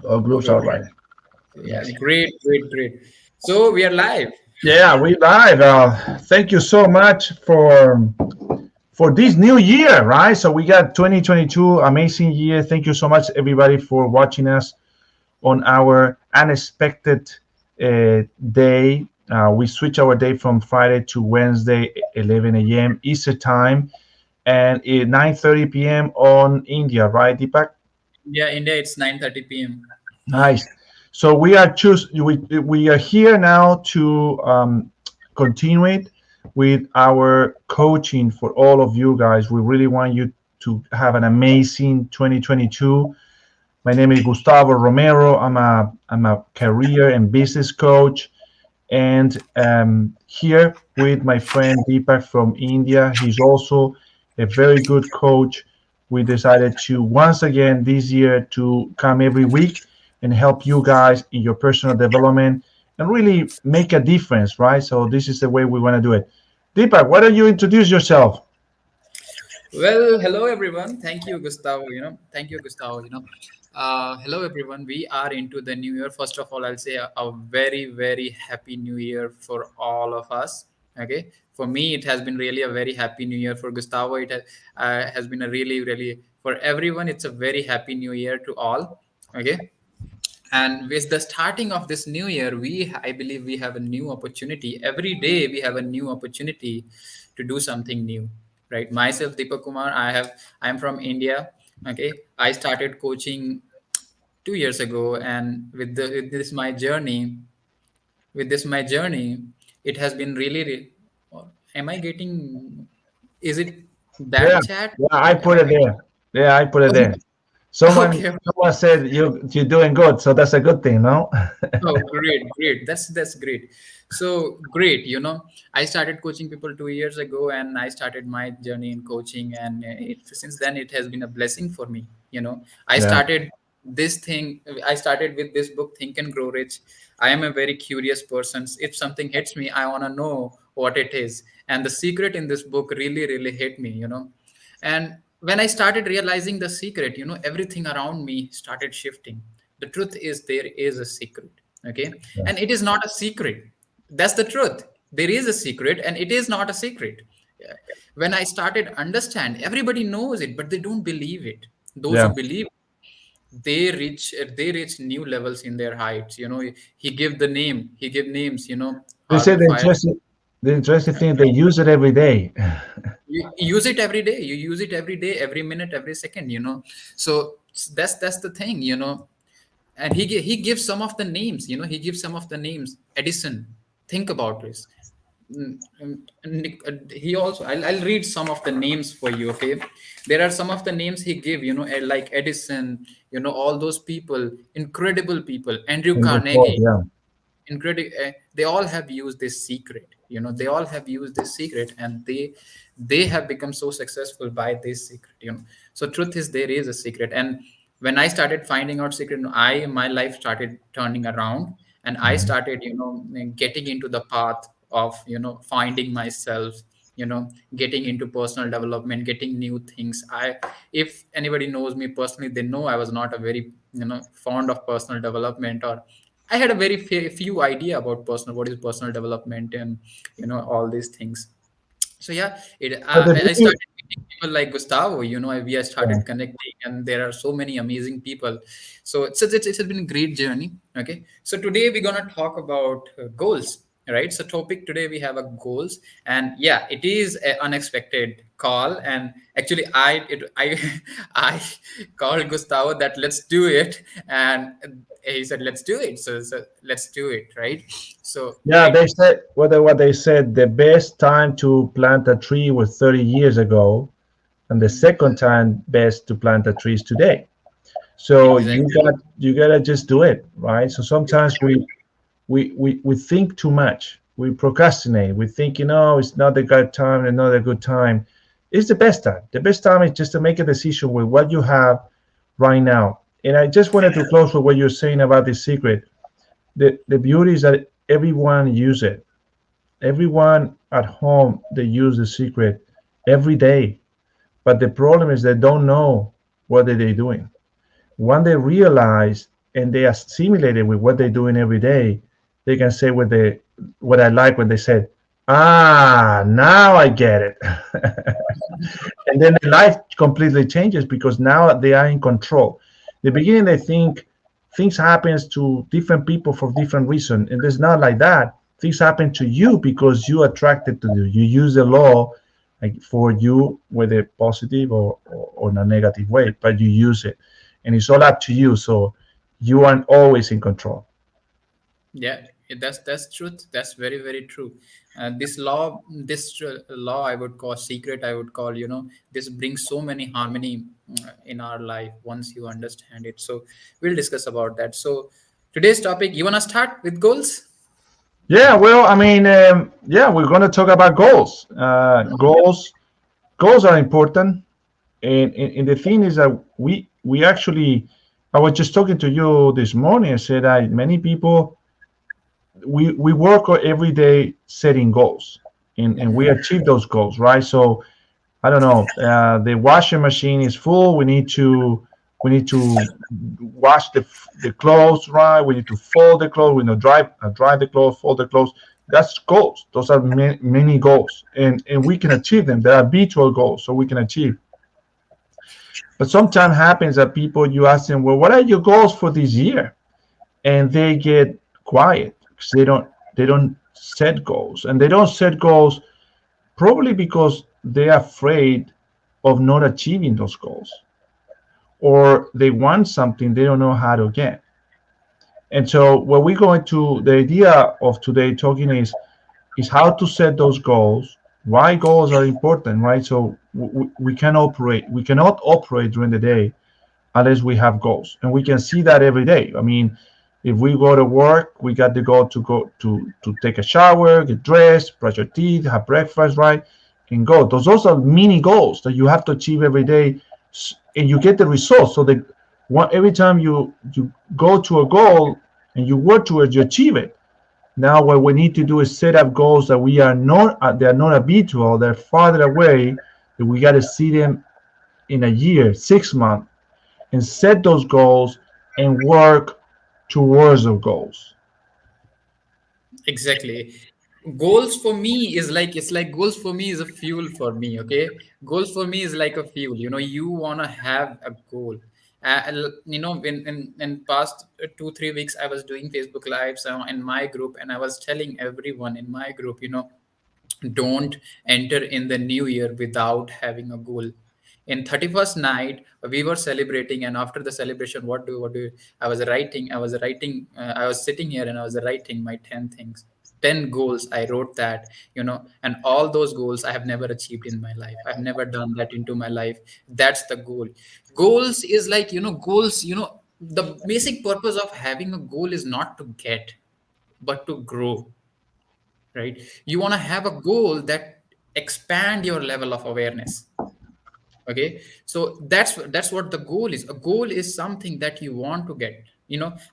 All groups Good. are right. Yeah, Yes. great, great, great. So we are live. Yeah, we live. Thank you so much for this new year, right? So we got 2022, amazing year. Thank you so much, everybody, for watching us on our unexpected day. We switch our day from Friday to Wednesday, 11 a.m. Eastern time, and 9:30 p.m. on India, right, Deepak? Yeah, India, it's 9:30 p.m. Nice. So we are here now to continue it with our coaching for all of you guys. We really want you to have an amazing 2022. My name is Gustavo Romero. I'm a career and business coach, and here with my friend Deepak from India. He's also a very good coach. We decided to once again this year to come every week and help you guys in your personal development and really make a difference, right? So this is the way we want to do it. Deepak, why don't you introduce yourself? Well, hello everyone. Thank you, Gustavo. Thank you, Gustavo. Hello everyone. We are into the new year. First of all, I'll say a very, very happy new year for all of us. Okay. For me, it has been really a very happy new year. For Gustavo, it has been a really, really, for everyone, it's a very happy new year to all. Okay. And with the starting of this new year, I believe we have a new opportunity. Every day we have a new opportunity to do something new, right? Myself, Deepak Kumar, I'm from India. Okay. I started coaching 2 years ago, and with this my journey, it has been really, am I getting, is it Yeah, that chat? yeah, I Am put I it getting? there. Yeah, I put it there. Someone Okay. someone said you're doing good, so that's a good thing, no? Oh, great, great. That's great. So great. I started coaching people 2 years ago, and I started my journey in coaching, and since then it has been a blessing for me. I Yeah. started this thing. I started with this book, Think and Grow Rich. I am a very curious person. If something hits me, I want to know what it is, and the secret in this book really, really hit me. And when I started realizing the secret, everything around me started shifting. The truth is, there is a secret. Okay. Yeah. And it is not a secret. That's the truth. There is a secret, and it is not a secret. Yeah. When I started understand, everybody knows it, but they don't believe it. Those who Yeah. believe, they reach new levels in their heights. He give names, They Harvey said Fire. the interesting thing they use it every day. You use it every day. You use it every day, every minute, every second. So that's the thing. And he gives some of the names. He gives some of the names. Edison. Think about this. He also, I'll read some of the names for you. Okay. There are some of the names he gave, like Edison, all those people, incredible people. Andrew In report, Carnegie, yeah. incredible. They all have used this secret. They all have used this secret, and they have become so successful by this secret. So truth is, there is a secret. And when I started finding out secret, my life started turning around, and I Mhm. started getting into the path of finding myself, getting into personal development, getting new things. If anybody knows me personally, they know I was not a very fond of personal development, or I had a very few idea about what is personal development, and all these things. So yeah, But the I beauty, started meeting people like Gustavo. We have yeah. started connecting, and there are so many amazing people. So it's been a great journey. Okay, so today we're gonna talk about goals. Right. So topic today we have a goals, and yeah, it is an unexpected call. And actually, I I called Gustavo that let's do it, and he said let's do it. So let's do it. Right. So Yeah, they said what they said the best time to plant a tree was 30 years ago, and the second time best to plant a tree is today. So exactly. you gotta just do it, right? So sometimes we think too much. We procrastinate. We think, it's not the good time and not a good time. It's the best time. The best time is just to make a decision with what you have right now. And I just wanted to close with what you're saying about the secret. The beauty is that everyone use it. Everyone at home they use the secret every day. But the problem is they don't know what are they doing. When they realize and they assimilate it with what they're doing every day, they can say what I like when they said, "Ah, now I get it," and then their life completely changes because now they are in control. The beginning they think things happens to different people for different reason, and it's not like that. Things happen to you because you attracted to you. You use the law like for you, whether positive or in a negative way, but you use it, and it's all up to you. So you are always in control. Yeah, that's truth. That's very very true. This law, law, I would call secret. I would call, this brings so many harmony in our life once you understand it. So we'll discuss about that. So today's topic, you wanna start with goals? Yeah, well, I mean, yeah, we're going to talk about goals. Goals are important, and the thing is that we actually, I was just talking to you this morning. I said that many people we work every day setting goals, and we achieve those goals, right? So I don't know. The washing machine is full. We need to wash the clothes, right? We need to fold the clothes. We need to dry the clothes, fold the clothes. That's goals. Those are many goals, and we can achieve them. They are habitual goals, so we can achieve. But sometimes happens that people you ask them, well, what are your goals for this year? And they get quiet because they don't set goals, and they don't set goals probably because they're afraid of not achieving those goals, or they want something they don't know how to get. And so what we're going to the idea of today talking is how to set those goals, why goals are important, right? So we cannot operate during the day unless we have goals, and we can see that every day. I mean, if we go to work, we got the goal to go to take a shower, get dressed, brush your teeth, have breakfast, right, and go. Those are mini goals that you have to achieve every day, and you get the results. So that every time you go to a goal and you work towards, you achieve it. Now, what we need to do is set up goals that we are not they are not habitual, they're farther away, that we got to see them in a year, 6 months, and set those goals and work towards those goals. Exactly. Goals for me is like, it's like goals for me is a fuel for me. Okay, goals for me is like a fuel. You wanna have a goal. In past 2 3 weeks, I was doing Facebook lives in my group, and I was telling everyone in my group, don't enter in the new year without having a goal. In 31st night, we were celebrating, and after the celebration, what do I was sitting here and I was writing my 10 things, 10 goals. I wrote that, and all those goals I have never achieved in my life. I've never done that into my life. That's the goal. Goals is like, goals, the basic purpose of having a goal is not to get, but to grow, right? You want to have a goal that expand your level of awareness. Okay, so that's what the goal is. A goal is something that you want to get.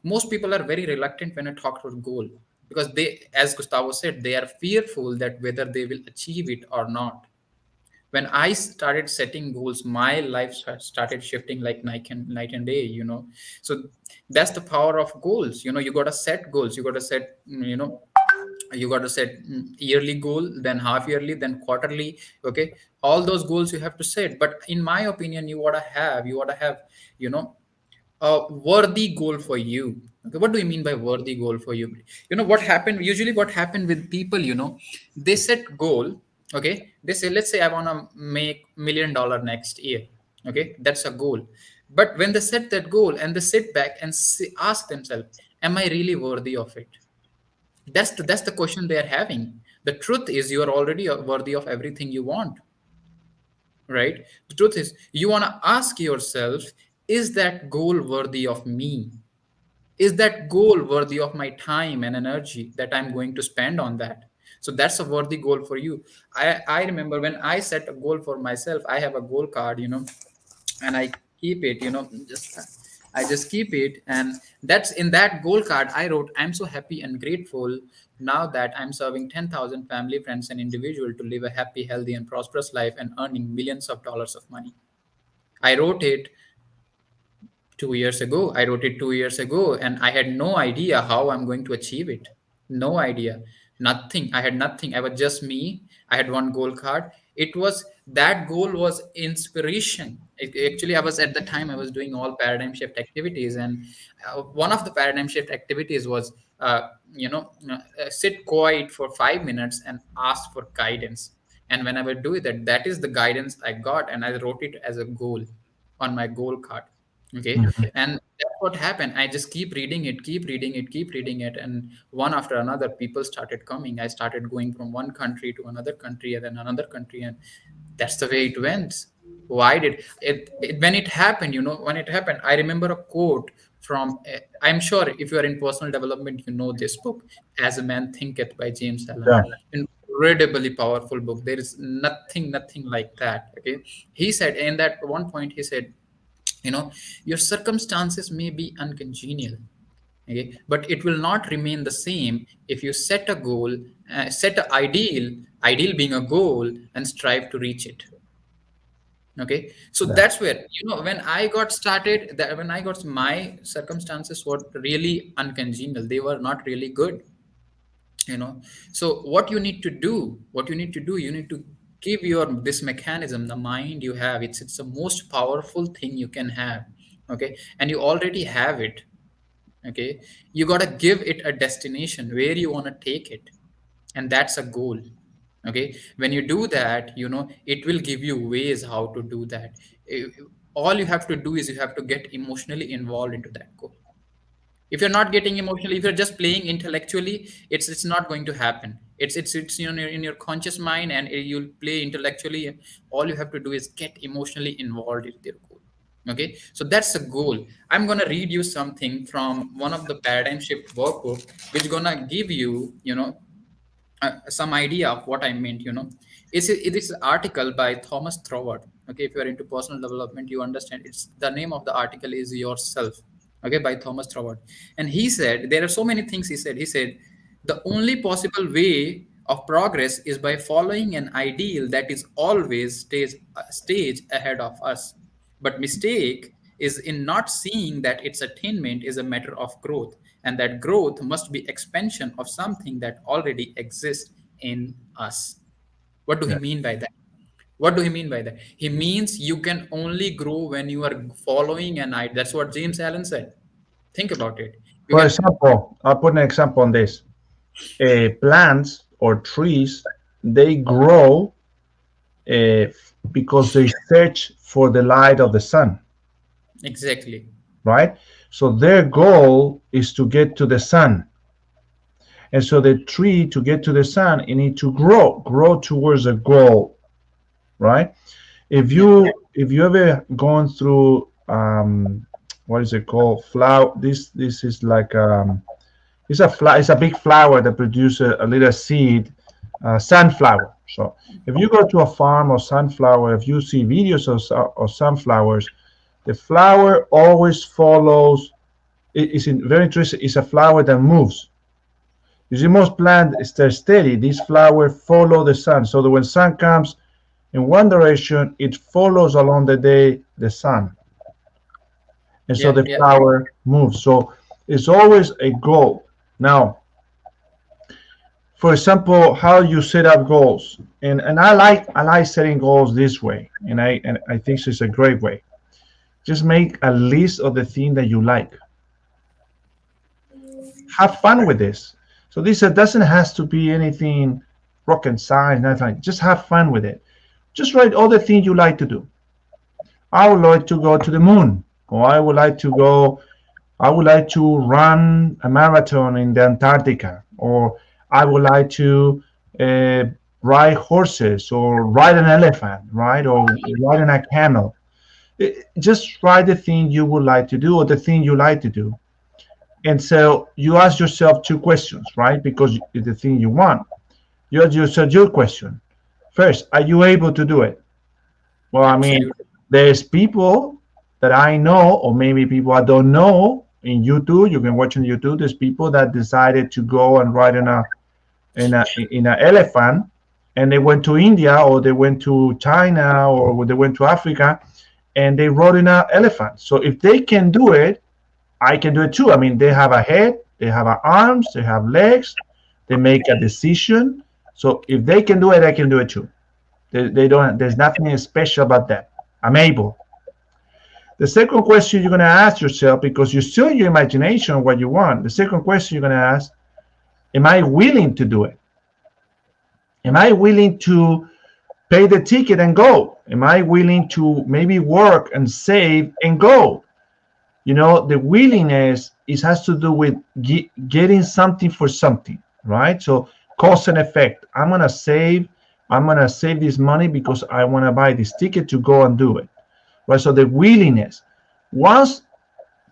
Most people are very reluctant when I talk about goal, because they, as Gustavo said, they are fearful that whether they will achieve it or not. When I started setting goals, my life started shifting like night and day. So that's the power of goals. You got to set goals. You got to set, you got to set yearly goal, then half yearly, then quarterly. Okay, all those goals you have to set. But in my opinion, you ought to have you know a worthy goal for you. Okay, what do you mean by worthy goal for you? What happened with people, they set goal. Okay, they say, let's say I want to make $1 million next year. Okay, that's a goal. But when they set that goal and they sit back and ask themselves, am I really worthy of it? That's the question they are having. The truth is, you are already worthy of everything you want, right? The truth is, you want to ask yourself, is that goal worthy of me? Is that goal worthy of my time and energy that I'm going to spend on that? So that's a worthy goal for you. I remember when I set a goal for myself, I have a goal card, and I keep it, just I just keep it. And that's in that goal card I wrote, I'm so happy and grateful now that I'm serving 10,000 family, friends, and individual to live a happy, healthy, and prosperous life and earning millions of dollars of money. I wrote it 2 years ago. I wrote it 2 years ago, and I had no idea how I'm going to achieve it. No idea. Nothing. I had nothing. I was just me. I had one goal card. It was that goal was inspiration. Actually, I was at the time I was doing all paradigm shift activities, and one of the paradigm shift activities was, sit quiet for 5 minutes and ask for guidance. And when I would do that, that is the guidance I got, and I wrote it as a goal on my goal card. Okay. Mhm. And that's what happened. I just keep reading it, keep reading it, keep reading it, and one after another people started coming. I started going from one country to another country and then another country, and that's the way it went. Why did it when it happened, when it happened, I remember a quote from, I'm sure if you are in personal development, you know this book, As a Man Thinketh by James Allen. Yeah. Incredibly powerful book. There is nothing like that. Okay. He said, in that one point, he said, your circumstances may be uncongenial, okay, but it will not remain the same if you set a goal, set an ideal being a goal, and strive to reach it. Okay, so Yeah. that's where, when I got started, that when I got, my circumstances were really uncongenial, they were not really good. So what you need to do, you need to give your this mechanism, the mind you have, it's the most powerful thing you can have. Okay, and you already have it. Okay, you got to give it a destination where you want to take it, and that's a goal. Okay, when you do that, it will give you ways how to do that. Eh, all you have to do is you have to get emotionally involved into that goal. If you're not getting emotionally, if you're just playing intellectually, it's not going to happen. It's in your conscious mind, and you'll play intellectually, and all you have to do is get emotionally involved with your goal. Okay, so that's the goal. I'm gonna read you something from one of the paradigm shift workbook, which gonna give you, some idea of what I meant. It is an article by Thomas Troward. Okay, if you are into personal development, you understand. It's the name of the article is Yourself. Okay, by Thomas Troward, and he said there are so many things. He said the only possible way of progress is by following an ideal that is always stage ahead of us. But mistake is in not seeing that its attainment is a matter of growth, and that growth must be expansion of something that already exists in us. What do he Yeah. mean by that? What do he mean by that? He means you can only grow when you are following an idea. That's what James Allen said. Think about it. You For can. example, I'll put an example on this. Plants or trees, they grow uh, because they search for the light of the sun, Exactly. right? So their goal is to get to the sun. And so the tree, to get to the sun, it need to grow towards a goal, right? If Yeah. you ever gone through what is it called? Flower. This is like it's a big flower that produces a little seed, sunflower. So if you go to a farm of sunflower, if you see videos of sunflowers, the flower always follows. It's very interesting. It's a flower that moves. You see, most plants stay steady. This flower follow the sun, so that when sun comes in one direction, it follows along the day the sun, and so Yeah. the Yeah. flower moves. So it's always a goal. Now, for example, how you set up goals, and I like setting goals this way, and I think it's a great way. Just make a list of the thing that you like. Have fun with this. So this doesn't has to be anything rocket science, nothing. Just have fun with it. Just write all the things you like to do. I would like to go to the moon, or I would like to run a marathon in the Antarctica, or I would like to uh, ride horses, or ride an elephant, right, or ride in a camel. Just write the thing you would like to do, or the thing you like to do. And so you ask yourself two questions, right? Because it's the thing you want. You ask yourself your question. First, are you able to do it? Well, I mean, Absolutely. there's people that I know, or maybe people I don't know in YouTube. You can watch on YouTube. There's people that decided to go and ride in a elephant, and they went to India, or they went to China, or they went to Africa, and they rode in an elephant. So if they can do it, I can do it too. I mean, they have a head, they have arms, they have legs, they make a decision. So if they can do it, I can do it too. They don't. There's nothing special about that. I'm able. The second question you're going to ask yourself, because you're still in your imagination what you want. The second question you're going to ask: am I willing to do it? Am I willing to pay the ticket and go? Am I willing to maybe work and save and go? You know, the willingness is has to do with getting something for something, right? So cause and effect. I'm gonna save this money because I want to buy this ticket to go and do it, right? So the willingness. Once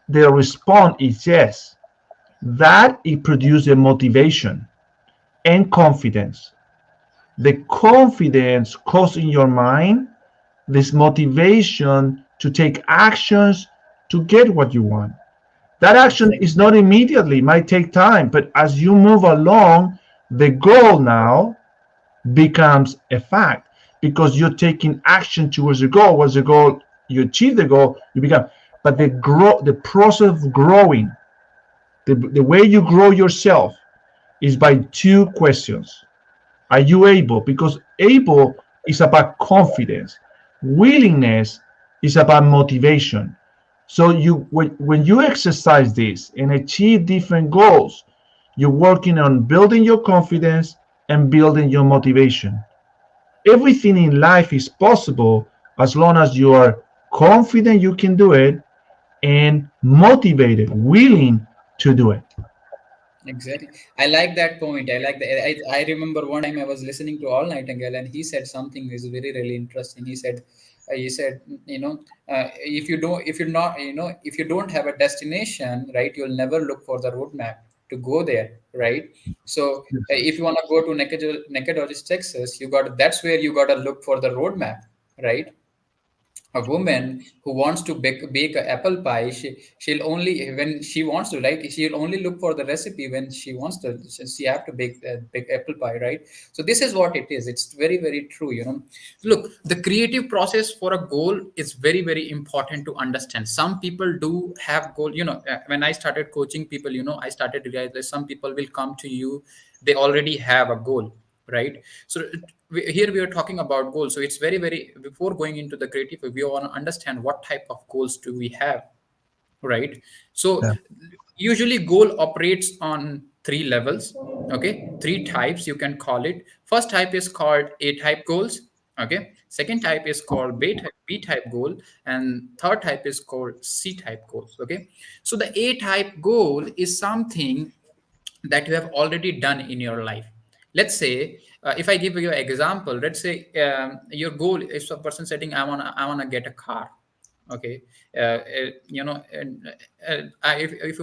the response is yes, that it produces motivation and confidence. The confidence causes in your mind this motivation to take actions to get what you want. That action Exactly. is not immediately, might take time, but as you move along, the goal now becomes a fact because you're taking action towards the goal. What's the goal? You achieve the goal, you become. But the process of growing, the way you grow yourself is by two questions. Are you able? Because able is about confidence. Willingness is about motivation. So when you exercise this and achieve different goals, you're working on building your confidence and building your motivation. Everything in life is possible as long as you are confident you can do it and motivated, willing to do it. Exactly. I like that point. I like that. I remember one time I was listening to All Nightingale, and he said something is very really interesting. He said, if you're not, if you don't have a destination, right, you'll never look for the roadmap to go there, right? So if you want to go to Nacogdoches, Texas, that's where you got to look for the roadmap, right? A woman who wants to bake an apple pie, she'll only when she wants to, right, she'll only look for the recipe when she wants to, she have to bake apple pie, right? So this is what it is. It's very very true, look, the creative process for a goal is very very important to understand. Some people do have goal, when I started coaching people, I started to realize that some people will come to you, they already have a goal, right? So here we are talking about goals. So it's very very, before going into the creative, we want to understand what type of goals do we have, right? So Yeah. usually goal operates on three levels, okay, three types you can call it. First type is called A type goals, okay. Second type is called B type goal, and third type is called C type goals, okay. So the A type goal is something that you have already done in your life. Let's say, if I give you an example, let's say your goal is a person setting, I want to get a car, okay. If you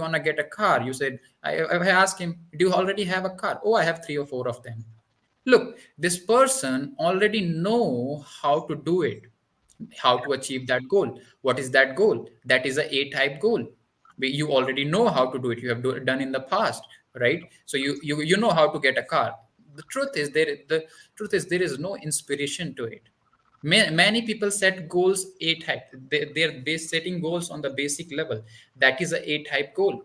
want to get a car, you said, I ask him, do you already have a car? Oh, I have three or four of them. Look, this person already know how to do it, how to achieve that goal. What is that goal? That is a type goal. You already know how to do it. You have done in the past, right? So you know how to get a car. The truth is there is no inspiration to it. Many people set goals A type. They're base setting goals on the basic level. That is a type goal,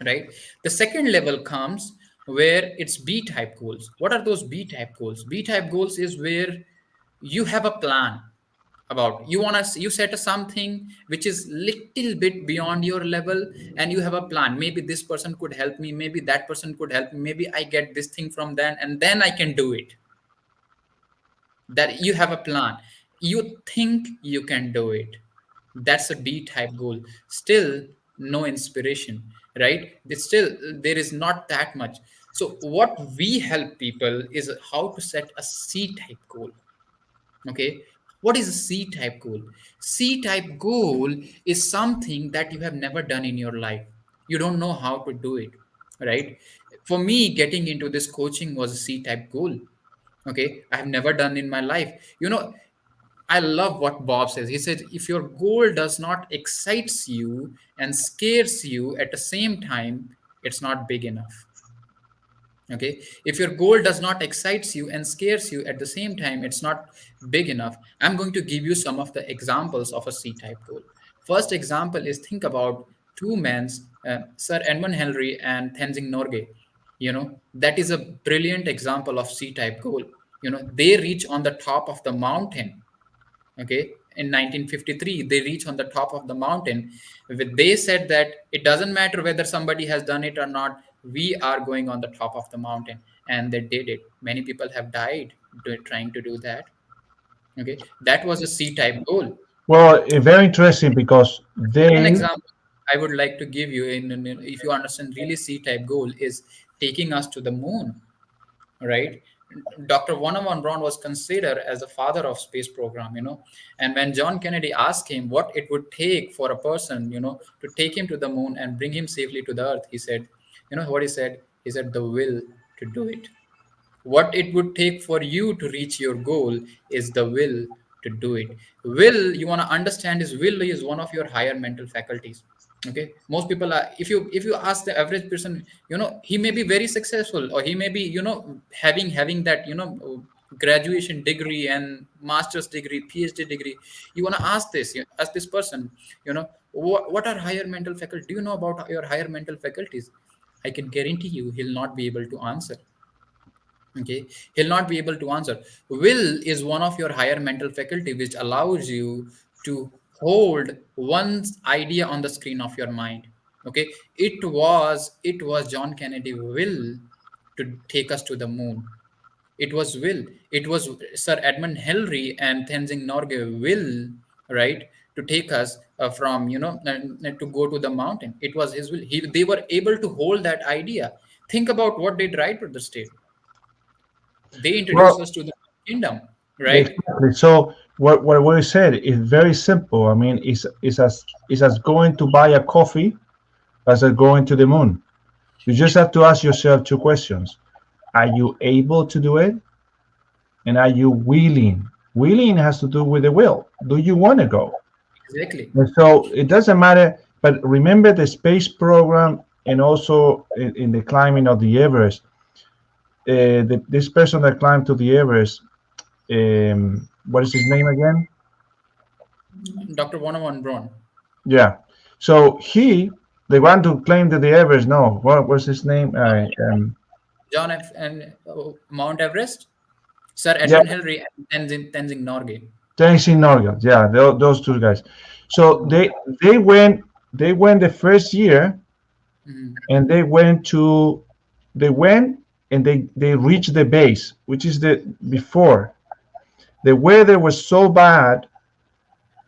right? The second level comes where it's B type goals. What are those B type goals? B type goals is where you have a plan about, you set a something which is little bit beyond your level, and you have a plan. Maybe this person could help me, maybe that person could help me, maybe I get this thing from them and then I can do it. That you have a plan, you think you can do it. That's a B type goal. Still no inspiration, right? There is not that much. So what we help people is how to set a C type goal, okay. What is a C type goal? C type goal is something that you have never done in your life. You don't know how to do it, right? For me, getting into this coaching was a C type goal, okay. I have never done in my life, I love what Bob says. He said, if your goal does not excites you and scares you at the same time, it's not big enough. Okay, if your goal does not excites you and scares you at the same time, it's not big enough. I'm going to give you some of the examples of a C-type goal. First example is, think about two men, Sir Edmund Hillary and Tenzing Norgay. That is a brilliant example of C-type goal. They reach on the top of the mountain. Okay, in 1953 they reach on the top of the mountain. They said that it doesn't matter whether somebody has done it or not, we are going on the top of the mountain, and they did it. Many people have died trying to do that. Okay, that was a C-type goal. Well, very interesting because One they, example I would like to give you, if you understand, really C-type goal is taking us to the moon, right? Dr. Werner von Braun was considered as the father of space program. And when John Kennedy asked him what it would take for a person, to take him to the moon and bring him safely to the earth, he said, what he said? He said, the will to do it. What it would take for you to reach your goal is the will to do it. Will, you want to understand, is will is one of your higher mental faculties. Okay, most people are, if you ask the average person, he may be very successful, or he may be, having that, graduation degree and master's degree, PhD degree. You want to ask ask this person, what are higher mental faculties? Do you know about your higher mental faculties? I can guarantee you he'll not be able to answer. Okay, he'll not be able to answer. Will is one of your higher mental faculty, which allows you to hold one's idea on the screen of your mind. Okay, it was John Kennedy will to take us to the moon. It was Sir Edmund Hillary and Tenzing Norgay will, right, to take us from, to go to the mountain. It was his will. They were able to hold that idea. Think about what they tried to the state. They introduce well, us to the kingdom, right? exactly. So what we said is very simple. I mean, it's as going to buy a coffee as going to the moon. You just have to ask yourself two questions: are you able to do it, and are you willing? Willing has to do with the will. Do you want to go? Exactly. And so it doesn't matter. But remember the space program, and also in the climbing of the Everest. This person that climbed to the Everest, what is his name again? Dr. Warner von Braun. Yeah. So they want to claim to the Everest. No, what was his name? John F. and Mount Everest, Sir Yeah, Edmund Hillary and Tenzing Norgay. Tenzing Norgay. Yeah, those two guys. So they went the first year, Mhm. and they went and they reached the base, which is the before. The weather was so bad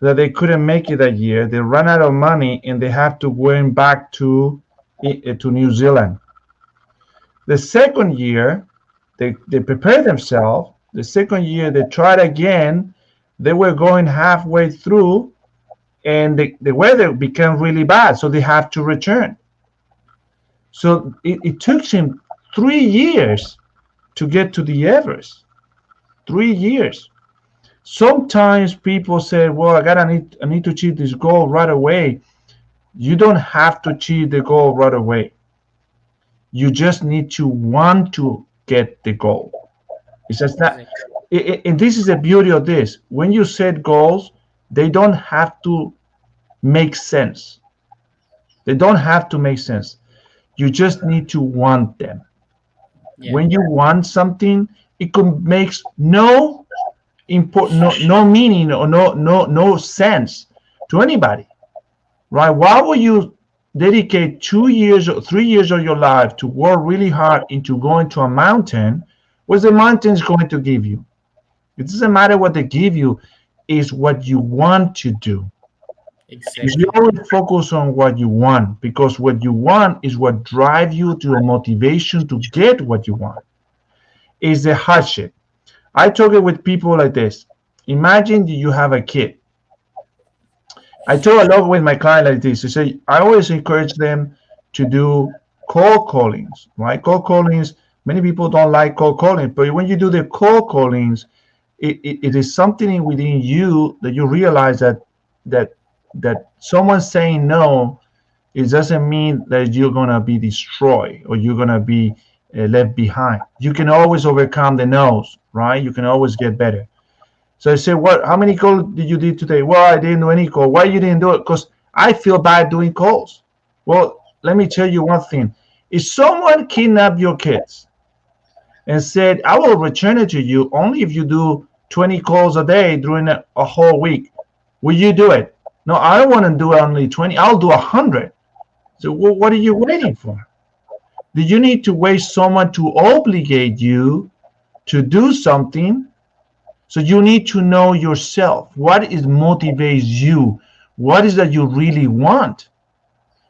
that they couldn't make it that year. They ran out of money and they have to went back to New Zealand. The second year, they prepared themselves. The second year, they tried again. They were going halfway through, and the weather became really bad, so they have to return. So it took him 3 years to get to the Everest. 3 years. Sometimes people say, "Well, I need to achieve this goal right away." You don't have to achieve the goal right away. You just need to want to get the goal. It's just that, Exactly. and this is the beauty of this. When you set goals, they don't have to make sense. They don't have to make sense. You just need to want them. Yeah. When you want something, it could makes no meaning or no sense to anybody, right? Why would you dedicate 2 years or 3 years of your life to work really hard into going to a mountain? What the mountain is going to give you? It doesn't matter what they give you, is what you want to do. You should Exactly. always focus on what you want, because what you want is what drives you to a motivation to get what you want. Is the hardship. I talk it with people like this. Imagine you have a kid. I talk a lot with my client like this. I say I always encourage them to do cold callings, right? Cold callings. Many people don't like cold calling, but when you do the cold callings, it is something within you that you realize that that someone saying no, it doesn't mean that you're gonna be destroyed or you're gonna be left behind. You can always overcome the no's, right? You can always get better. So I said, "What? How many calls did you do today?" "Well, I didn't do any call." "Why you didn't do it?" "Because I feel bad doing calls." Well, let me tell you one thing. If someone kidnapped your kids and said, "I will return it to you only if you do 20 calls a day during a whole week," will you do it? "No, I don't want to do only 20. I'll do 100." So, well, what are you waiting for? Do you need to wait someone to obligate you to do something? So you need to know yourself. What is motivates you? What is that you really want?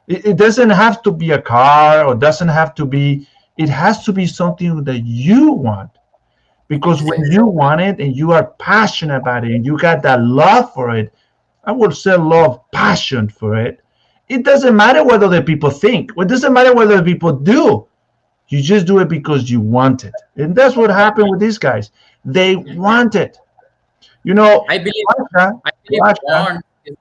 It doesn't have to be a car, or doesn't have to be. It has to be something that you want. Because when Exactly. you want it and you are passionate about it and you got that love for it, I would say love, passion for it. It doesn't matter what other people think. It doesn't matter what other people do. You just do it because you want it. And that's what happened with these guys. They want it. You know, I believe Russia, I believe Russia, want is,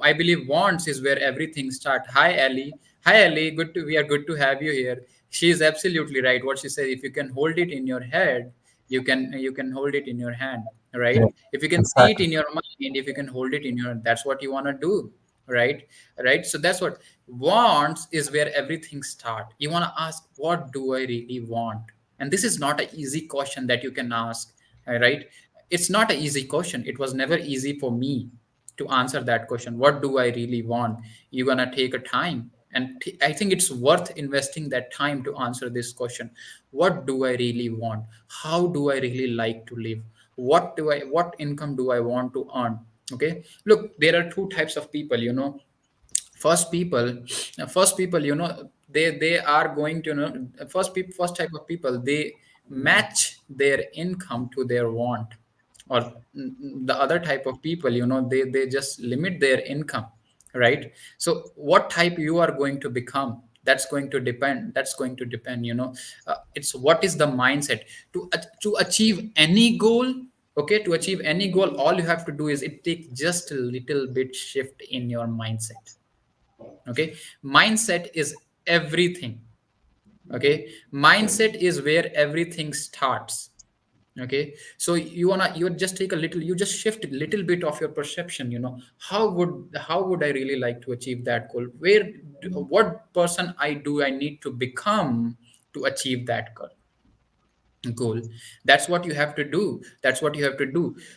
I believe wants is where everything start. Hi Ali. Hi Ali. We are good to have you here. She is absolutely right. What she said, if you can hold it in your head, you can hold it in your hand, yeah, right? If you can see it exactly. in your mind, if you can hold it in your, that's what you want to do, right? Right. So that's what wants is where everything start. You want to ask, what do I really want? And this is not an easy question that you can ask, right? It's not an easy question. It was never easy for me to answer that question. What do I really want? You're gonna take a time, and I think it's worth investing that time to answer this question. What do I really want? How do I really like to live? What income do I want to earn? Okay, look, there are two types of people, first people first people, they are going to, first type of people, they match their income to their want. Or the other type of people, they just limit their income, right? So what type you are going to become, that's going to depend, it's what is the mindset to achieve any goal. Okay, to achieve any goal, all you have to do is it takes just a little bit shift in your mindset. Okay, mindset is everything. Okay, mindset is where everything starts. Okay, so you just take a little, you just shift a little bit of your perception. How would I really like to achieve that goal? What person I need to become to achieve that goal? That's what you have to do.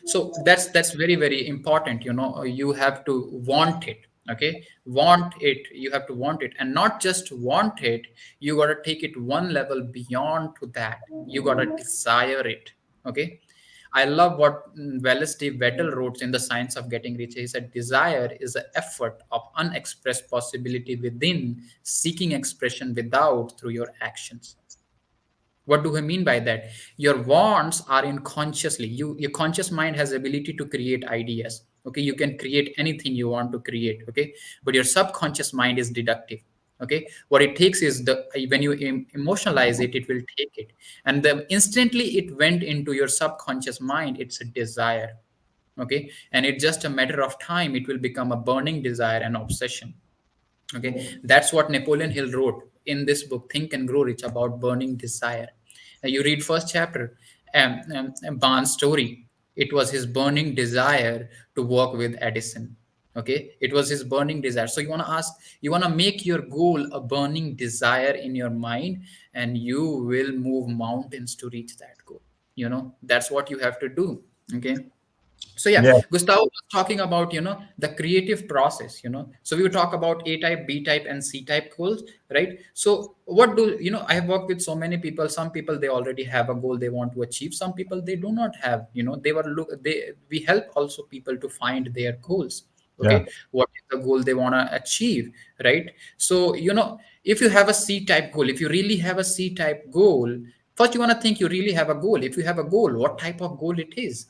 So that's very, very important. You have to want it. Okay, want it. You have to want it, and not just want it. You got to take it one level beyond to that. You got to desire it. Okay, I love what Wallace D. Vettel wrote in The Science of Getting Rich. He said, desire is the effort of unexpressed possibility within, seeking expression without through your actions. What do I mean by that? Your wants are in consciously. Your conscious mind has ability to create ideas. Okay, you can create anything you want to create. Okay, but your subconscious mind is deductive. Okay, what it takes is the when you emotionalize it, it will take it, and the instantly it went into your subconscious mind. It's a desire. Okay, and it's just a matter of time. It will become a burning desire and obsession. Okay, that's what Napoleon Hill wrote in this book, Think and Grow Rich, about burning desire. You read first chapter, Barnes' story. It was his burning desire to work with Edison. Okay, it was his burning desire. So you want to make your goal a burning desire in your mind, and you will move mountains to reach that goal. That's what you have to do. Okay, so yeah, Yeah. Gustavo was talking about the creative process. So we will talk about A type, B type, and C type goals, right? So what do I have worked with so many people. Some people, they already have a goal they want to achieve. Some people, they do not have. They were look they We help also people to find their goals. Yeah. Okay, what is the goal they want to achieve, right? So if you have a C type goal, if you really have a C type goal, first you want to think you really have a goal. If you have a goal, what type of goal it is?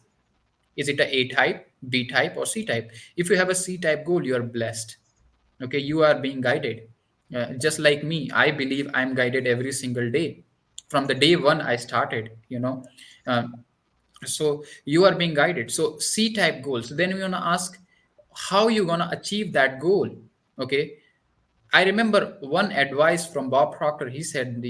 Is it a type, B type, or C type? If you have a C type goal, you are blessed. Okay, you are being guided. Just like me, I believe I'm guided every single day. From the day one I started, Um, so you are being guided. So C type goals. Then we want to ask, how you gonna achieve that goal? Okay, I remember one advice from Bob Proctor. He said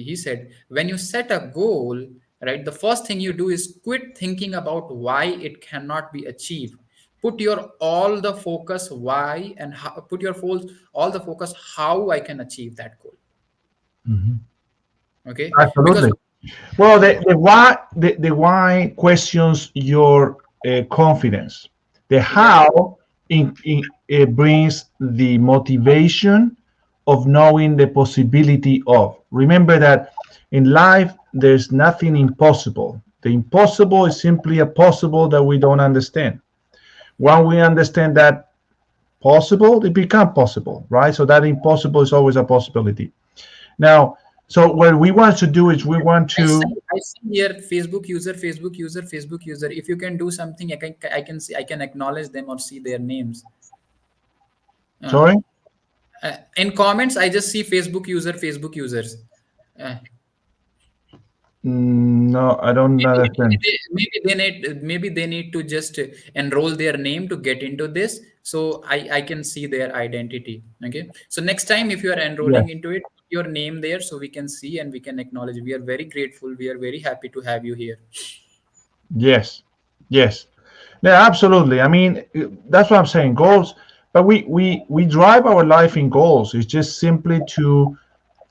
when you set a goal, right, the first thing you do is quit thinking about why it cannot be achieved. Put your all the focus why and how, put your all the focus how I can achieve that goal. Mhm. Okay, because Absolutely. Well, the why questions your confidence. The yeah, how it brings the motivation of knowing the possibility of. Remember that in life there's nothing impossible. The impossible is simply a possible that we don't understand. When we understand that possible, it becomes possible, right? So that impossible is always a possibility. Now, so what we want to do is we want to. I see here Facebook user. If you can do something, I can see, I can acknowledge them or see their names. Uh, Sorry. in comments, I just see Facebook users. Uh, No, I don't understand. maybe they need to just enroll their name to get into this, so I can see their identity. Okay, so next time if you are Yes, enrolling into it, put your name there so we can see and we can acknowledge. We are very grateful, we are very happy to have you here. yes, yes. Yeah, absolutely. I mean, that's what I'm saying. Goals, but we drive our life in goals. It's just simply to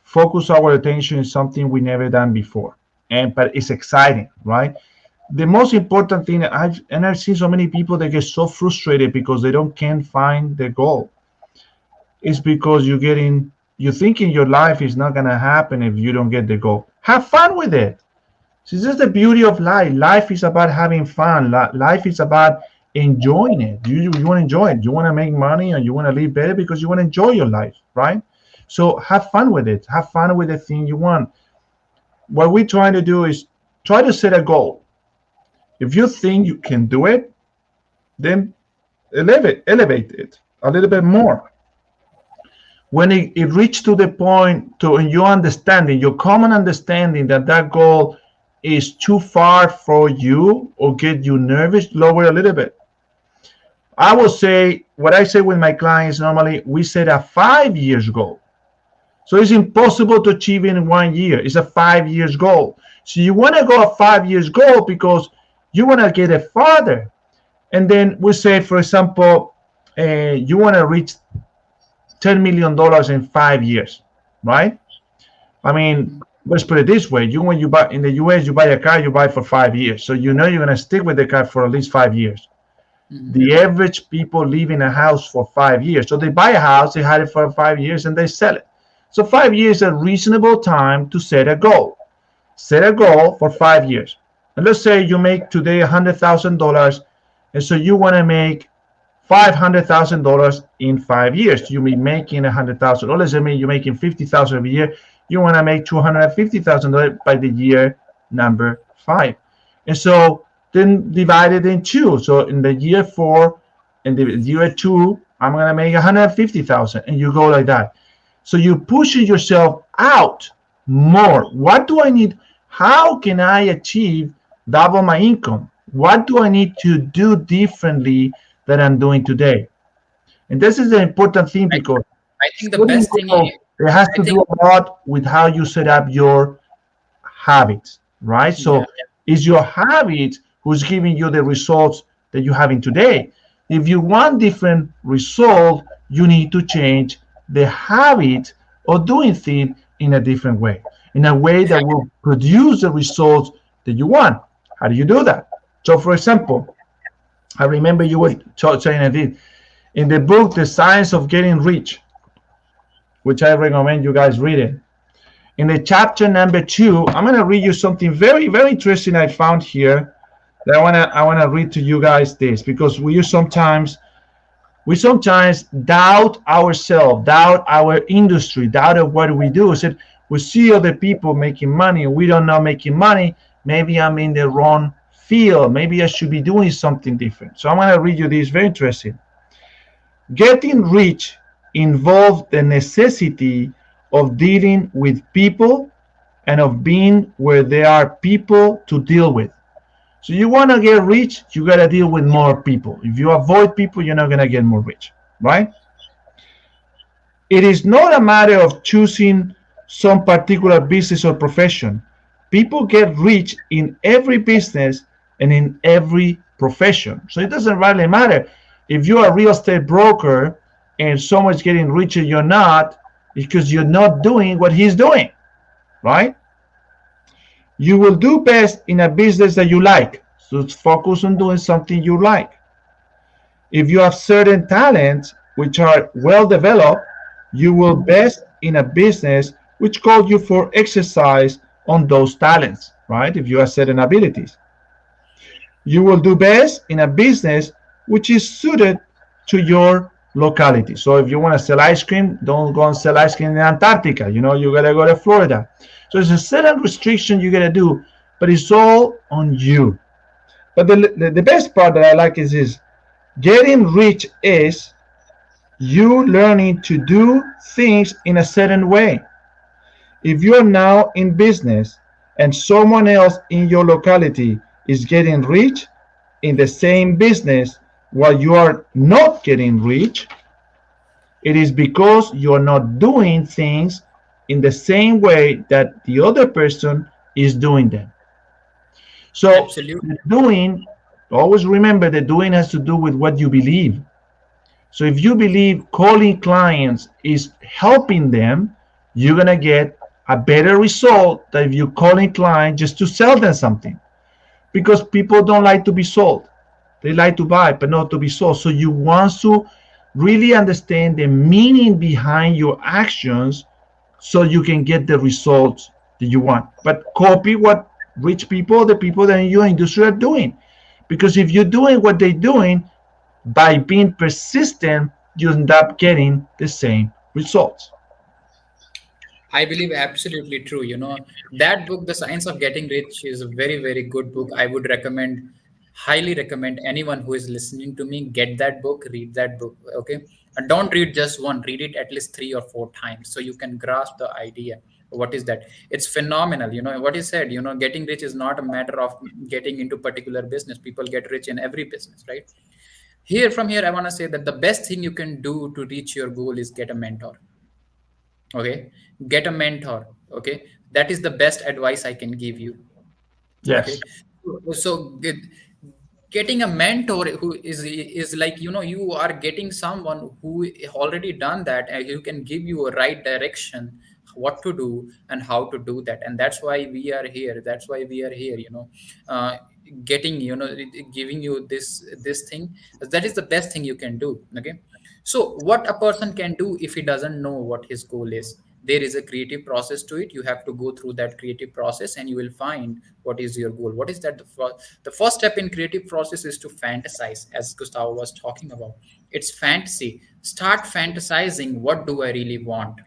focus our attention in something we never done before, and but it's exciting, right? The most important thing I've seen so many people that get so frustrated because they don't can't find their goal. It's because you're thinking your life is not gonna happen if you don't get the goal. Have fun with it. So this is the beauty of life. Life is about having fun. Life is about enjoying it. You want to enjoy it. You want to make money and you want to live better because you want to enjoy your life, right? So have fun with it. Have fun with the thing you want. What we're trying to do is try to set a goal. If you think you can do it, then elevate it a little bit more. When it reached to the point to in your understanding, your common understanding that that goal is too far for you or get you nervous, lower a little bit. I will say what I say with my clients normally, we set a 5 years goal. So it's impossible to achieve in 1 year. It's a 5 years goal. So you want to go a 5 years goal because you want to get it farther. And then we say, for example, you want to reach $10 million in 5 years, right? I mean, let's put it this way: when you buy in the U.S., you buy a car, you buy for 5 years, so you know you're gonna stick with the car for at least 5 years. Mhm. The average people live in a house for 5 years, so they buy a house, they had it for 5 years, and they sell it. So 5 years is a reasonable time to set a goal. Set a goal for 5 years, and let's say you make today $100,000, and so you want to make $500,000 in 5 years. You be making $100,000. Let's say you're making $50,000 every year. You want to make $250,000 by the year number 5. And so then divide it in two. So in the year 4 and the year 2, I'm going to make 150,000, and you go like that. So you're pushing yourself out more. What do I need? How can I achieve double my income? What do I need to do differently that I'm doing today? And this is the important thing I, because I think the setting best thing goals, it has I to think do a lot with how you set up your habits, right? yeah, So it's your habit who's giving you the results that you're having today. If you want different result, you need to change the habit of doing things in a different way, in a way that will produce the results that you want. How do you do that? So, for example, I remember you were saying it in the book, The Science of Getting Rich, which I recommend you guys read it. In the chapter number 2, I'm going to read you something very, very interesting I found here. That I want to read to you guys this because we sometimes doubt ourselves, doubt our industry, doubt of what we do. So we see other people making money, and we don't know making money. Maybe I'm in the wrong field. Maybe I should be doing something different. So I'm going to read you this. Very interesting. Getting rich involves the necessity of dealing with people and of being where there are people to deal with. So you want to get rich, you got to deal with more people. If you avoid people, you're not going to get more rich, right? It is not a matter of choosing some particular business or profession. People get rich in every business and in every profession. So it doesn't really matter if you're a real estate broker and someone's getting richer, you're not, because you're not doing what he's doing, right? You will do best in a business that you like. So focus on doing something you like. If you have certain talents which are well developed, you will best in a business which calls you for exercise on those talents, right? If you have certain abilities, you will do best in a business which is suited to your locality. So if you want to sell ice cream, don't go and sell ice cream in Antarctica. You gotta go to Florida. So there's a certain restriction you gotta do, but it's all on you. But the best part that I like is this: getting rich is you learning to do things in a certain way. If you're now in business and someone else in your locality is getting rich in the same business while you are not getting rich, it is because you're not doing things in the same way that the other person is doing them. So, Absolutely. doing, always remember that doing has to do with what you believe. So if you believe calling clients is helping them, you're gonna get a better result than if you calling clients just to sell them something. Because people don't like to be sold. They like to buy, but not to be sold. So you want to really understand the meaning behind your actions so you can get the results that you want. But copy what rich people, the people that in your industry are doing. Because if you're doing what they're doing, by being persistent, you end up getting the same results. I believe absolutely true. That book, The Science of Getting Rich, is a very, very good book. I would recommend, highly recommend anyone who is listening to me, get that book, read that book. Okay. And don't read just one, read it at least 3 or 4 times so you can grasp the idea. What is that? It's phenomenal. What he said, getting rich is not a matter of getting into particular business. People get rich in every business, right? From here, I want to say that the best thing you can do to reach your goal is get a mentor. Okay, get a mentor. Okay, that is the best advice I can give you. Yes. Okay, so getting a mentor who is like, you are getting someone who already done that and who can give you a right direction, what to do and how to do that. And that's why we are here. That's why we are here. Uh, getting, giving you this thing, that is the best thing you can do. Okay, so what a person can do if he doesn't know what his goal is, there is a creative process to it. You have to go through that creative process and you will find what is your goal. What is that? The first step in creative process is to fantasize, as Gustavo was talking about. It's fantasy. Start fantasizing, what do I really want?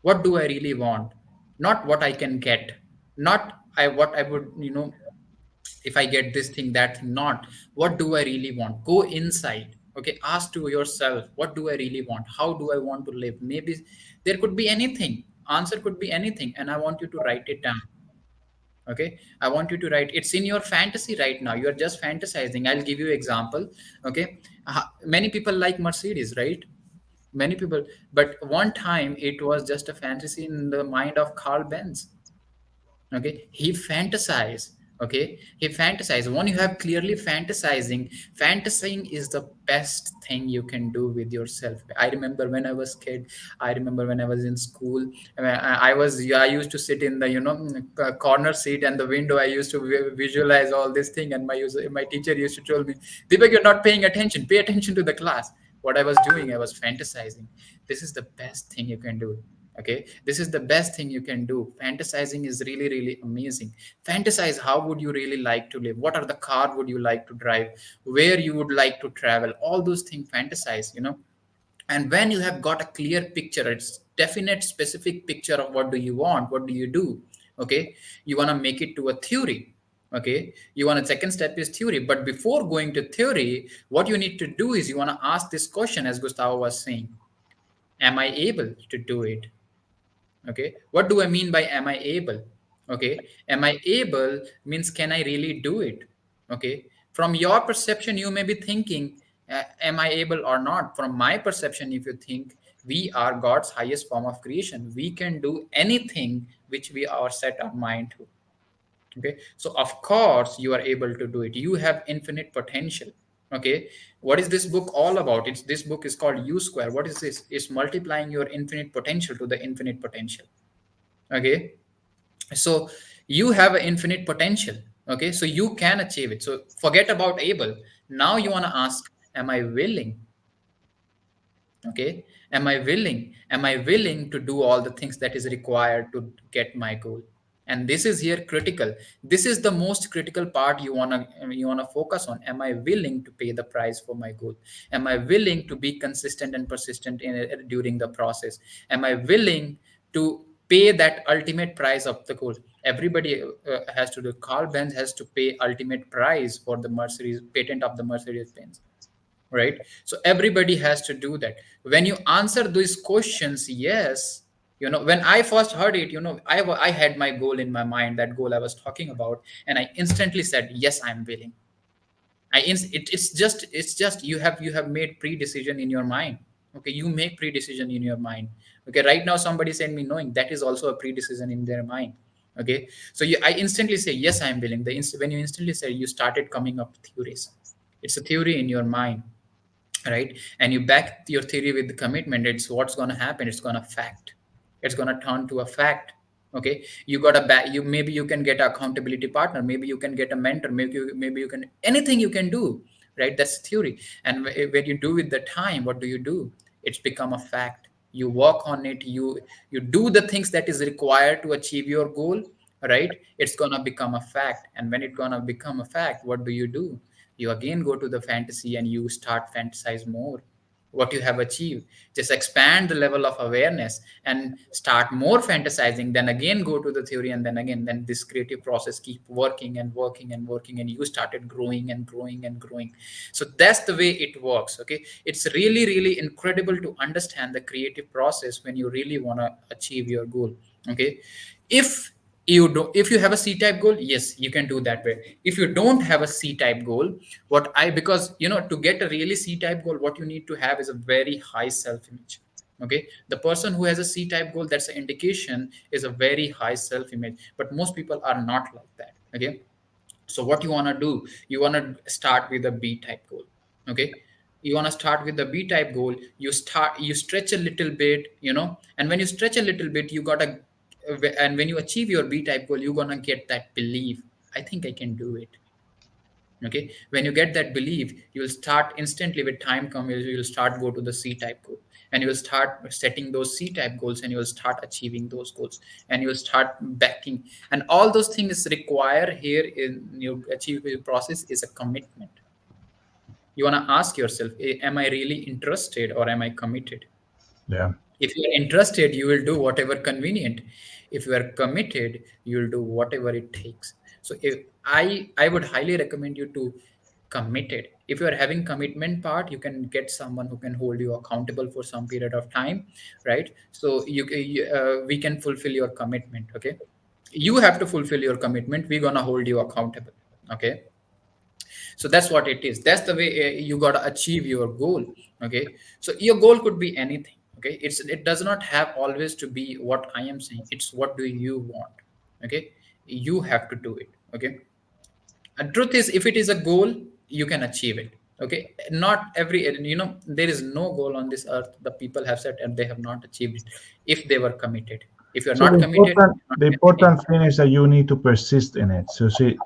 What do I really want? Not what I can get, not I what I would, if I get this thing, that thing, not what do I really want. Go inside. Okay, ask to yourself, what do I really want? How do I want to live? Maybe there could be anything. Answer could be anything, and I want you to write it down. Okay, I want you to write. It's in your fantasy right now. You are just fantasizing. I'll give you example. Okay, many people like Mercedes, right? Many people, but one time it was just a fantasy in the mind of Carl Benz. Okay, he fantasize. Okay, he fantasize. When you have clearly fantasizing is the best thing you can do with yourself. I remember when I was kid. I remember when I was in school. I used to sit in the corner seat and the window. I used to visualize all this thing, and my teacher used to tell me, Deepak, you're not paying attention. Pay attention to the class. What I was doing, I was fantasizing. This is the best thing you can do. Okay, this is the best thing you can do. Fantasizing is really, really amazing. Fantasize, how would you really like to live? What are the car would you like to drive? Where you would like to travel? All those things, fantasize. And when you have got a clear picture, it's definite specific picture of what do you want, what do you do. Okay, you want to make it to a theory. Okay, you want a second step is theory. But before going to theory, what you need to do is you want to ask this question, as Gustavo was saying: am I able to do it? Okay, what do I mean by am I able? Okay, am I able means can I really do it? Okay, from your perception you may be thinking, am I able or not? From my perception, if you think, We are God's highest form of creation. We can do anything which we are set our mind to. Okay, so of course you are able to do it. You have infinite potential. Okay, what is this book all about? It's this book is called U Square. What is this? It's multiplying your infinite potential to the infinite potential. Okay, so you have an infinite potential. Okay, so you can achieve it. So forget about able. Now you want to ask, am I willing? Okay, am I willing to do all the things that is required to get my goal? And this is here critical. This is the most critical part you want to focus on. Am I willing to pay the price for my goal? Am I willing to be consistent and persistent in it during the process? Am I willing to pay that ultimate price of the goal? Everybody has to do. Carl Benz has to pay ultimate price for the Mercedes patent of the Mercedes Benz, right? So everybody has to do that. When you answer these questions, yes, when I first heard it, I had my goal in my mind, that goal I was talking about, and I instantly said, yes, I'm willing. It's just you have made pre-decision in your mind. Okay, you make pre-decision in your mind. Okay, right now somebody sent me knowing, that is also a pre-decision in their mind. Okay, so I instantly say, yes, I'm willing. When you instantly say, you started coming up with theories. It's a theory in your mind, right? And you back your theory with the commitment. It's what's going to happen. It's going to fact. It's going to turn to a fact. Okay, you got a back. You maybe you can get an accountability partner. Maybe you can get a mentor. Maybe you can anything you can do, right? That's theory. And when you do with the time, what do? It's become a fact. You work on it. You do the things that is required to achieve your goal, right? It's gonna become a fact. And when it's gonna become a fact, what do? You again go to the fantasy and you start fantasize more what you have achieved. Just expand the level of awareness and start more fantasizing, then again go to the theory, and then this creative process keep working and working and working, and you started growing and growing and growing. So that's the way it works. Okay, it's really really incredible to understand the creative process when you really want to achieve your goal. Okay, if if you have a C-type goal, yes, you can do that way. If you don't have a C-type goal, because to get a really C-type goal, what you need to have is a very high self-image. Okay, the person who has a C-type goal, that's an indication, is a very high self-image, but most people are not like that. Okay, so what you want to do, you want to start with a B-type goal. Okay, you want to start with the B-type goal. You stretch a little bit, and when you stretch a little bit, and when you achieve your B-type goal, you're gonna get that belief, I think I can do it. Okay, when you get that belief, you will start instantly. With time come, you will start go to the C-type goal, and you will start setting those C-type goals, and you will start achieving those goals, and you will start backing. And all those things require here in your achievement process is a commitment. You want to ask yourself, am I really interested or am I committed? Yeah. If you're interested, you will do whatever convenient. If you are committed, you will do whatever it takes. So if I would highly recommend you to committed. If you are having commitment part, you can get someone who can hold you accountable for some period of time, right? So we can fulfill your commitment. Okay, you have to fulfill your commitment. We're gonna hold you accountable. Okay, so that's what it is. That's the way you got to achieve your goal. Okay, so your goal could be anything. Okay, it does not have always to be what I am saying. It's what do you want. Okay, you have to do it. Okay, and truth is, if it is a goal, you can achieve it. Okay, not every, there is no goal on this earth the people have set and they have not achieved it if they were committed. If you're So not committed, you're not the getting important thing is that you need to persist in it. So see,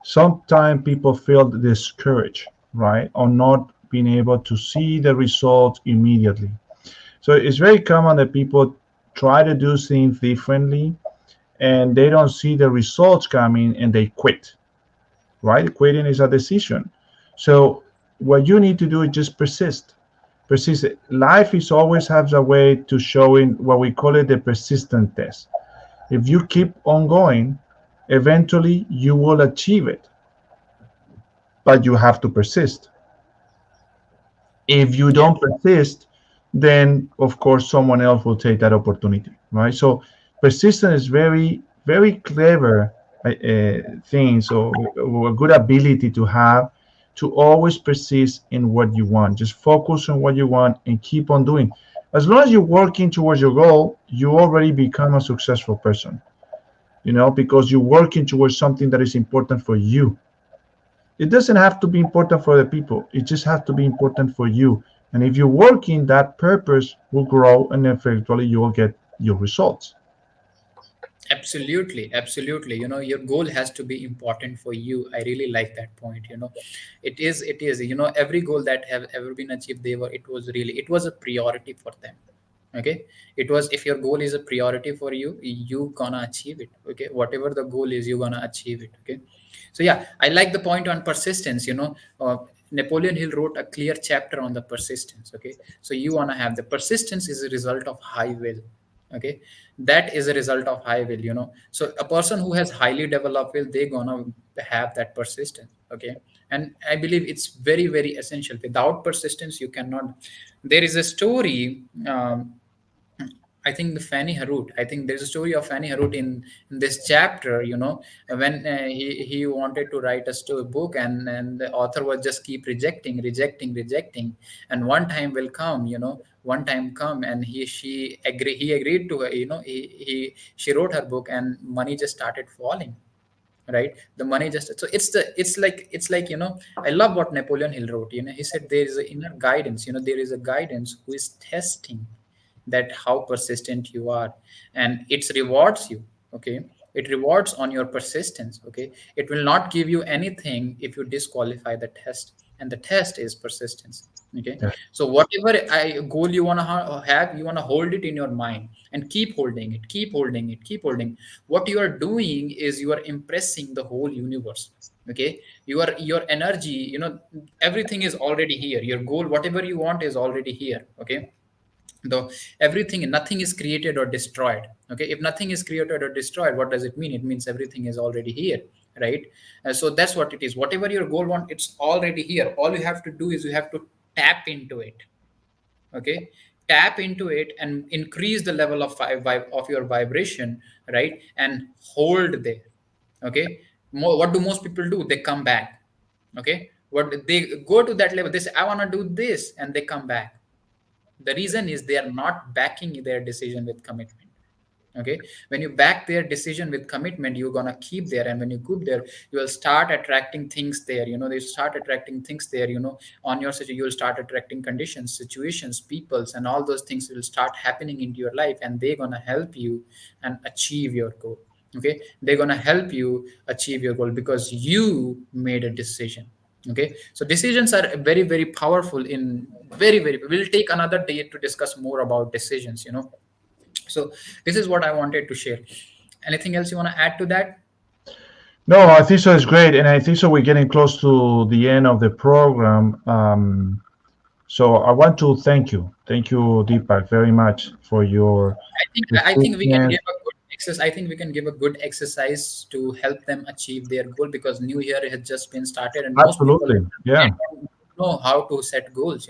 sometimes people feel discouraged, right, or not being able to see the results immediately. So it's very common that people try to do things differently and they don't see the results coming and they quit, right? Quitting is a decision. So what you need to do is just persist. Persist. Life is always has a way to showing what we call it the persistent test. If you keep on going, eventually you will achieve it, but you have to persist. If you don't persist, then of course someone else will take that opportunity, right? So persistence is very, very clever thing. So a good ability to have to always persist in what you want. Just focus on what you want and keep on doing. As long as you're working towards your goal, you already become a successful person, because you're working towards something that is important for you. It doesn't have to be important for the people. It just has to be important for you. And if you're working, that purpose will grow, and eventually you will get your results. Absolutely, absolutely. Your goal has to be important for you. I really like that point. It is. Every goal that have ever been achieved, it was a priority for them. Okay, it was. If your goal is a priority for you, you gonna achieve it. Okay, whatever the goal is, you gonna achieve it. Okay, so yeah, I like the point on persistence. Napoleon Hill wrote a clear chapter on the persistence. Okay, so you wanna have the persistence is a result of high will. Okay, that is a result of high will. So a person who has highly developed will, they gonna have that persistence. Okay, and I believe it's very very essential. Without persistence, you cannot. There is a story. I think the Fanny Harut. I think there's a story of Fanny Harut in this chapter. When he wanted to write a story book, and the author was just keep rejecting, and one time will come. One time come, and he agreed to her. She wrote her book, and money just started falling. Right, the money just so it's like I love what Napoleon Hill wrote. He said there is an inner guidance. There is a guidance who is testing that how persistent you are, and it rewards you. Okay, it rewards on your persistence. Okay, it will not give you anything if you disqualify the test, and the test is persistence. Okay, Yeah. so whatever goal you want to have, you want to hold it in your mind and keep holding it, keep holding. What you are doing is you are impressing the whole universe. Okay, your energy, everything is already here. Your goal, whatever you want, is already here. Okay, though everything, nothing is created or destroyed. Okay, if nothing is created or destroyed, what does it mean? It means everything is already here. Right. So that's what it is. Whatever your goal want, it's already here. All you have to do is you have to tap into it. Okay, tap into it and increase the level of of your vibration. Right, and hold there. Okay, what do most people do? They come back. Okay, what they go to that level, they say I want to do this, and they come back. The reason is they are not backing their decision with commitment. Okay, when you back their decision with commitment, you're gonna keep there, and when you keep there, you will start attracting things there. They start attracting things there. On your situation, you will start attracting conditions, situations, peoples, and all those things will start happening into your life, and they're gonna help you and achieve your goal. Okay, they're gonna help you achieve your goal because you made a decision. Okay, so decisions are very very powerful. In very very, we'll take another day to discuss more about decisions. So this is what I wanted to share. Anything else you want to add to that? No, I think so. It's great, and I think so. We're getting close to the end of the program. So I want to thank you, Deepak, very much for your I think we can persistence. give a good exercise. I think we can give a good exercise to help them achieve their goal, because new year has just been started, and most people, Absolutely, they yeah. don't know how to set goals.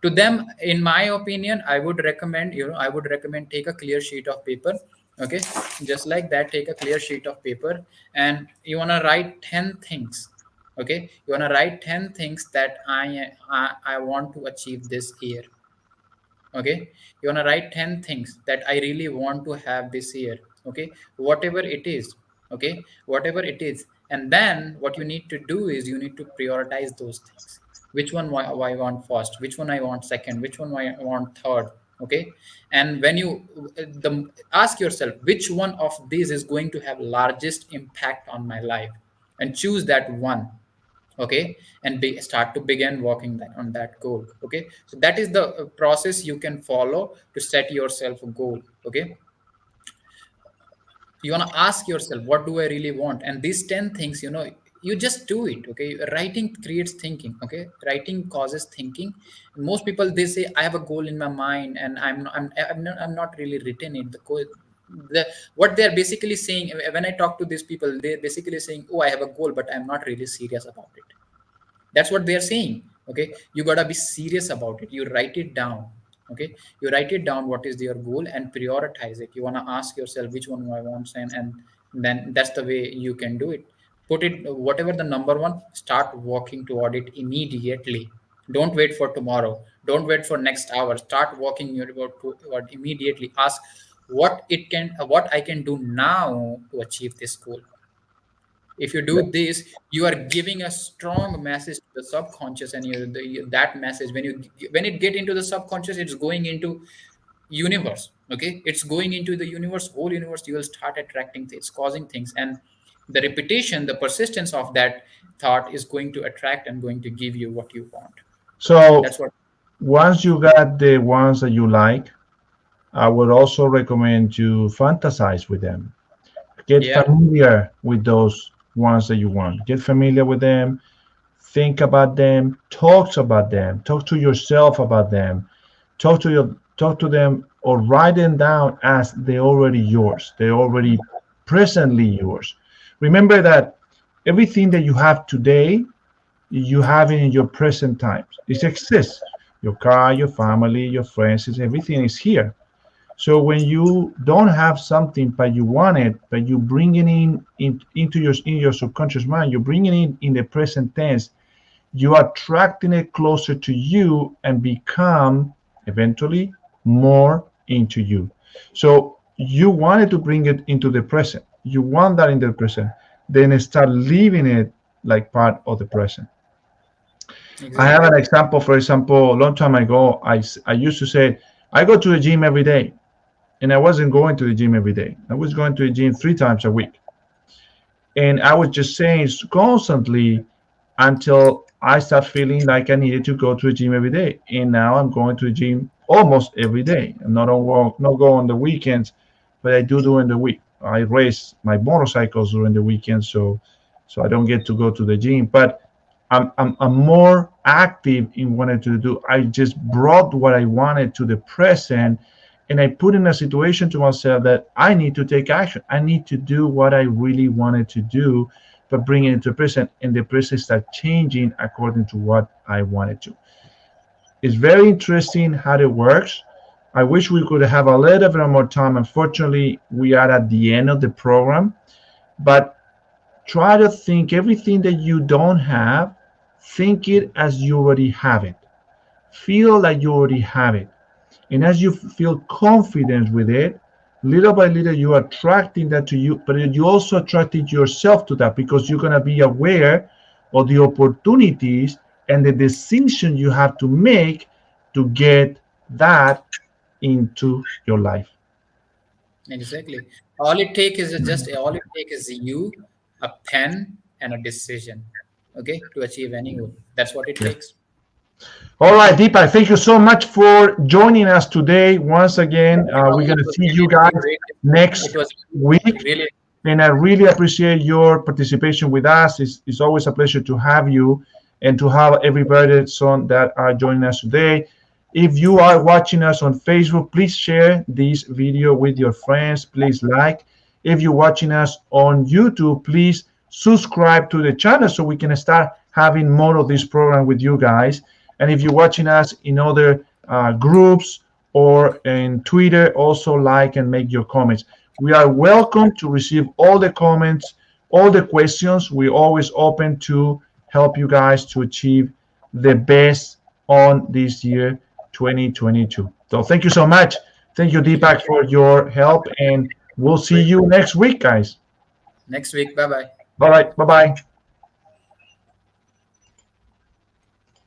To them, in my opinion, I would recommend take a clear sheet of paper. Okay, just like that, take a clear sheet of paper, and you want to write 10 things. Okay, you want to write 10 things that I want to achieve this year. Okay, you want to write 10 things that I really want to have this year. Okay, whatever it is. Okay, whatever it is. And then what you need to do is you need to prioritize those things. Which one I want first, which one I want second, which one I want third. Okay, and when you ask yourself which one of these is going to have largest impact on my life, and choose that one. Okay, and start to begin working on that goal. Okay, so that is the process you can follow to set yourself a goal. Okay, you want to ask yourself what do I really want, and these 10 things, you just do it. Okay, writing creates thinking. Okay, writing causes thinking. Most people, they say I have a goal in my mind, and I'm not really written it. What they're basically saying, when I talk to these people, they're basically saying, oh, I have a goal, but I'm not really serious about it. That's what they're saying. Okay, you got to be serious about it. You write it down. Okay, you write it down what is your goal and prioritize it. You want to ask yourself which one I want, and then that's the way you can do it. Put it, whatever the number one, start working toward it immediately. Don't wait for tomorrow. Don't wait for next hour. Start walking toward immediately. Ask what I can do now to achieve this goal. If you do this, you are giving a strong message to the subconscious, and that message, when it get into the subconscious, it's going into universe. Okay, it's going into the universe, whole universe. You will start attracting things, causing things, and the repetition, the persistence of that thought is going to attract and going to give you what you want. So That's what. once you got the ones that you like, I would also recommend you fantasize with them. Get Yeah, familiar with those ones that you want. Get familiar with them. Think about them. Talk about them. Talk to yourself about them. Talk to them or write them down as they already yours. They're already presently yours. Remember that everything that you have today, you have it in your present times. It exists. Your car, your family, your friends, everything is here. So when you don't have something but you want it, but you bring it into your subconscious mind, you bring it in the present tense, you are attracting it closer to you and become eventually more into you. So you wanted to bring it into the present. You want that in the present. Then start living it like part of the present. I have exactly. an example. For example, a long time ago, I used to say, I go to the gym every day. And I wasn't going to the gym every day. I was going to the gym 3 times a week. And I was just saying constantly until I start feeling like I needed to go to the gym every day. And now I'm going to the gym almost every day. I'm not go on the weekends, but I do during the week. I race my motorcycles during the weekend, so I don't get to go to the gym. But I'm more active in what I to do. I just brought what I wanted to the present, and I put in a situation to myself that I need to take action. I need to do what I really wanted to do, but bring it into the present, and the present start changing according to what I wanted to. It's very interesting how it works. I wish we could have a little bit more time. Unfortunately, we are at the end of the program, but try to think everything that you don't have, think it as you already have it. Feel like you already have it. And as you feel confident with it, little by little, you are attracting that to you, but you also attracted yourself to that because you're going to be aware of the opportunities and the decision you have to make to get that into your life. Exactly. All it take is you, a pen, and a decision. Okay, to achieve any goal. That's what it Yes. takes. All right, Deepak, thank you so much for joining us today. Once again, we're going It to was see you really, guys really great. It next was week. really And I really appreciate your participation with us. It's always a pleasure to have you and to have everybody that are joining us today. If you are watching us on Facebook, please share this video with your friends. Please like. If you're watching us on YouTube, please subscribe to the channel so we can start having more of this program with you guys. And if you're watching us in other groups or in Twitter, also like and make your comments. We are welcome to receive all the comments, all the questions. We're always open to help you guys to achieve the best on this year 2022. So thank you so much. Thank you, Deepak, for your help, and we'll see great. you next week, guys. Next week. Bye bye. All right, bye bye.